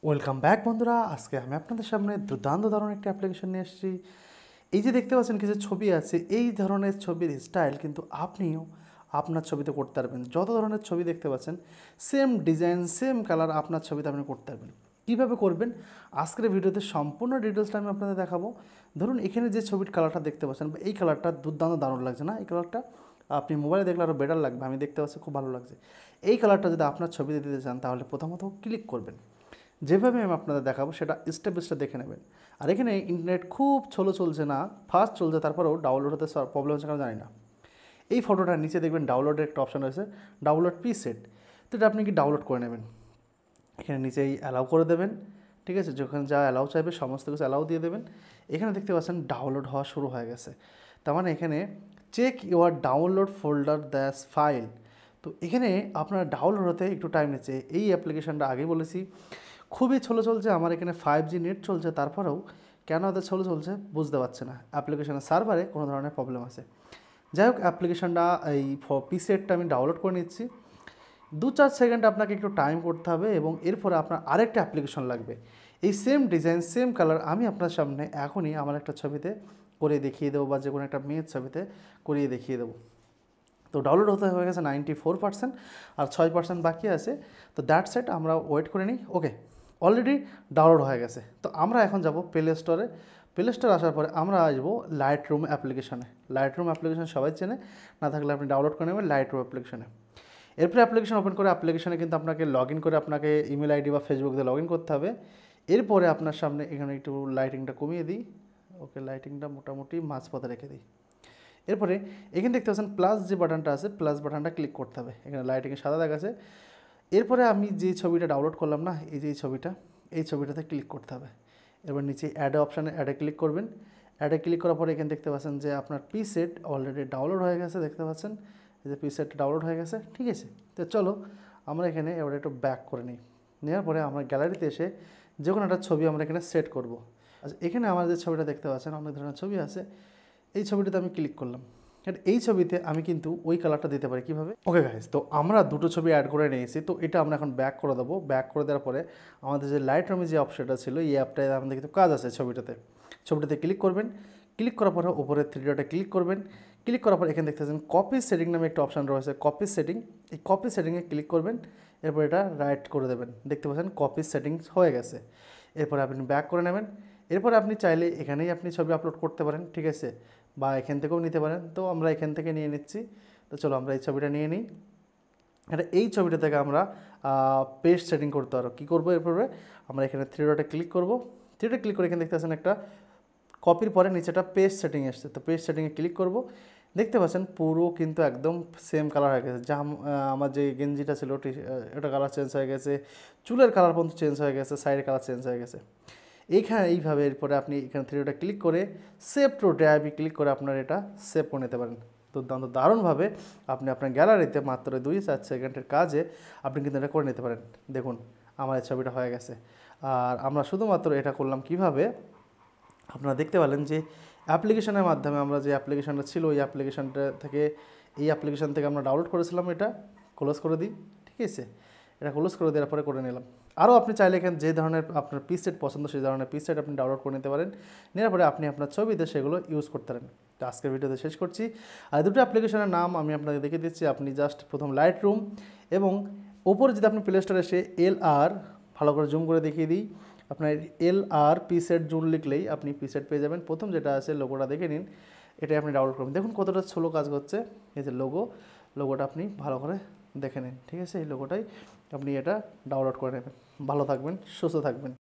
Welcome back বন্ধুরা। আজকে আমি আপনাদের সামনে দুর্দান্ত ধরনের একটা অ্যাপ্লিকেশন নিয়ে এসেছি। এই যে দেখতে পাচ্ছেন কিছু ছবি আছে, এই ধরনের ছবির স্টাইল কিন্তু আপনিও আপনার ছবিতে করতে পারবেন। যত ধরনের ছবি দেখতে পাচ্ছেন, সেম ডিজাইন সেম কালার আপনার ছবিতে আপনি করতে পারবেন। কীভাবে করবেন আজকের ভিডিওতে সম্পূর্ণ ডিটেলসটা আমি আপনাদের দেখাবো। ধরুন এখানে যে ছবির কালারটা দেখতে পাচ্ছেন, এই কালারটা দুর্দান্ত দারুণ লাগছে না? এই কালারটা আপনি মোবাইলে দেখলে আরও বেটার লাগবে, আমি দেখতে পাচ্ছি খুব ভালো লাগছে। এই কালারটা যদি আপনার ছবিতে দিতে চান তাহলে প্রথমত ক্লিক করবেন। যেভাবে আমি আপনাদের দেখাবো সেটা স্টেপ বাই স্টেপ দেখে নেবেন। আর এখানে ইন্টারনেট খুব স্লো চলছে না, ফাস্ট চলছে, তারপরেও ডাউনলোড হতে প্রবলেম হচ্ছে কেন জানি না। এই ফটোটার নিচে দেখবেন ডাউনলোডের একটা অপশান রয়েছে, ডাউনলোড প্রিসেট। তো এটা আপনি কি ডাউনলোড করে নেবেন, এখানে নিচেই অ্যালাউ করে দেবেন। ঠিক আছে, যখন যা অ্যালাউ চাইবে সমস্ত কিছু অ্যালাউ দিয়ে দেবেন। এখানে দেখতে পাচ্ছেন ডাউনলোড হওয়া শুরু হয়ে গেছে। তার মানে এখানে check your download folder that's file. তো এখানে আপনার ডাউনলোড হতে একটু টাইম নিচ্ছে। এই অ্যাপ্লিকেশানটা আগেই বলেছি খুবই স্লো চলছে। আমার এখানে 5G নেট চলছে, তারপরেও কেন এত স্লো চলছে বুঝতে পারছে না। অ্যাপ্লিকেশনের সার্ভারে কোনো ধরনের প্রবলেম আছে। যাই হোক, অ্যাপ্লিকেশনটা এই পিসেটটা আমি ডাউনলোড করে নিচ্ছি। 2-4 সেকেন্ড আপনাকে একটু টাইম করতে হবে এবং এরপরে আপনার আরেকটা অ্যাপ্লিকেশন লাগবে। এই সেম ডিজাইন সেম কালার আমি আপনার সামনে এখনই আমার একটা ছবিতে করে দেখিয়ে দেবো, বা যে কোনো একটা মেয়ের ছবিতে করিয়ে দেখিয়ে দেবো। তো ডাউনলোড হতে হয়ে গেছে 94%, আর 6% বাকি আছে। তো দ্যাট সেট আমরা ওয়েট করে নিই। ওকে, অলরেডি ডাউনলোড হয়ে গেছে। তো আমরা এখন যাব প্লে স্টোরে। প্লে স্টোর আসার পরে আমরা আসবো লাইট রুম অ্যাপ্লিকেশনে। লাইট রুম অ্যাপ্লিকেশন সবাই চেনে, না থাকলে আপনি ডাউনলোড করে নেবেন লাইট রুম অ্যাপ্লিকেশনে। এরপরে অ্যাপ্লিকেশন ওপেন করে অ্যাপ্লিকেশনে কিন্তু আপনাকে লগ ইন করে আপনাকে ইমেল আইডি বা ফেসবুক দিয়ে লগ ইন করতে হবে। এরপরে আপনার সামনে এখানে একটু লাইটিংটা কমিয়ে দিই। ওকে, লাইটিংটা মোটামুটি মাঝপথে রেখে দিই। এরপরে এখানে দেখতে পাচ্ছেন প্লাস যে বাটনটা আছে, প্লাস বাটনটা ক্লিক করতে হবে। এখানে লাইটিংয়ে সাদা দেখাচ্ছে। এরপরে আমি যে ছবিটা ডাউনলোড করলাম না, এই যে এই ছবিটাতে ক্লিক করতে হবে। এবার নিচে অ্যাড অপশানে অ্যাডে ক্লিক করবেন। অ্যাডে ক্লিক করার পরে এখানে দেখতে পাচ্ছেন যে আপনার পিসেট অলরেডি ডাউনলোড হয়ে গেছে। দেখতে পাচ্ছেন এই যে পিসেট ডাউনলোড হয়ে গেছে। ঠিক আছে, তো চলো আমরা এখানে এবার একটু ব্যাক করে নিই। নেওয়ার পরে আমরা গ্যালারিতে এসে যে কোনো একটা ছবি আমরা এখানে সেট করব। আচ্ছা, এখানে আমার যে ছবিটা দেখতে পাচ্ছেন অনেক ধরনের ছবি আছে। এই ছবিটাতে আমি ক্লিক করলাম। এই ছবিতে আমি কিন্তু ওই কালারটা দিতে পারি। কীভাবে? ওকে গাইস, তো আমরা দুটো ছবি অ্যাড করে নিয়েছি। তো এটা আমরা এখন ব্যাক করে দেবো। ব্যাক করে দেওয়ার পরে আমাদের যে লাইট রুমে যে অপশনটা ছিল, এই অ্যাপটায় আমাদের কিন্তু কাজ আছে। ছবিটাতে ক্লিক করবেন। ক্লিক করার পরে উপরে 3 ডটে ক্লিক করবেন। ক্লিক করার পর এখানে দেখতে পাচ্ছেন কপি সেটিং নামে একটা অপশান রয়েছে, কপি সেটিং। এই কপি সেটিংয়ে ক্লিক করবেন। এরপর এটা রাইট করে দেবেন। দেখতে পাচ্ছেন কপি সেটিংস হয়ে গেছে। এরপরে আপনি ব্যাক করে নেবেন। এরপরে আপনি চাইলে এখানেই আপনি ছবি আপলোড করতে পারেন। ঠিক আছে, বা এখান থেকেও নিতে পারেন। তো আমরা এখান থেকে নিয়ে নিচ্ছি। তো চলো আমরা এই ছবিটা নিয়ে নিই। এই ছবিটা থেকে আমরা পেস্ট সেটিং করতে পারবো। কী করবো? এরপরে আমরা এখানে 3 ডটে ক্লিক করবো। 3 ডটে ক্লিক করে এখানে দেখতে পাচ্ছেন একটা কপির পরে নিচেটা পেস্ট সেটিং এসছে। তো পেস্ট সেটিংয়ে ক্লিক করব। দেখতে পাচ্ছেন পুরো কিন্তু একদম সেম কালার হয়ে গেছে। যা আমার যে গেঞ্জিটা ছিল এটা কালার চেঞ্জ হয়ে গেছে, চুলের কালার পর্যন্ত চেঞ্জ হয়ে গেছে, সাইডের কালার চেঞ্জ হয়ে গেছে। এইভাবে এরপরে আপনি এখানে 3 ডটে ক্লিক করে সেভ টু ড্রাইভে ক্লিক করে আপনার এটা সেভ করে নিতে পারেন। দুর্দান্ত দারুণভাবে আপনি আপনার গ্যালারিতে মাত্র 2-4 সেকেন্ডের কাজে আপনি কিন্তু এটা করে নিতে পারেন। দেখুন আমার এই ছবিটা হয়ে গেছে। আর আমরা শুধুমাত্র এটা করলাম কিভাবে, আপনারা দেখতে পেলেন যে অ্যাপ্লিকেশনের মাধ্যমে আমরা যে অ্যাপ্লিকেশনটা ছিল এই অ্যাপ্লিকেশন থেকে আমরা ডাউনলোড করেছিলাম। এটা ক্লোজ করে দিই। ঠিক আছে, এটা ক্লোজ করে দেওয়ার পরে করে নিলাম। আরও আপনি চাইলে এখানে যে ধরনের আপনার পিসেট পছন্দ সেই ধরনের পিসেট আপনি ডাউনলোড করে নিতে পারেন। নেওয়ার পরে আপনি আপনার ছবিতে সেগুলো ইউজ করতে পারেন। তো আজকের ভিডিওতে শেষ করছি। আর দুটো অ্যাপ্লিকেশনের নাম আমি আপনাকে দেখে দিচ্ছি। আপনি জাস্ট প্রথম লাইট রুম এবং ওপরে যদি আপনি প্লে স্টোরে এসে LR, ভালো করে জুম করে দেখিয়ে দিই, আপনার LR পিসেট জুন লিখলেই আপনি পিসেট পেয়ে যাবেন। প্রথম যেটা আছে লোগোটা দেখে নিন, এটাই আপনি ডাউনলোড করুন। দেখুন কতটা স্লো কাজ করছে। এই যে লোগোটা আপনি ভালো করে দেখে নিন। ঠিক আছে, এই লোগোটাই আপনি এটা ডাউনলোড করে নেবেন। ভালো থাকবেন, সুস্থ থাকবেন।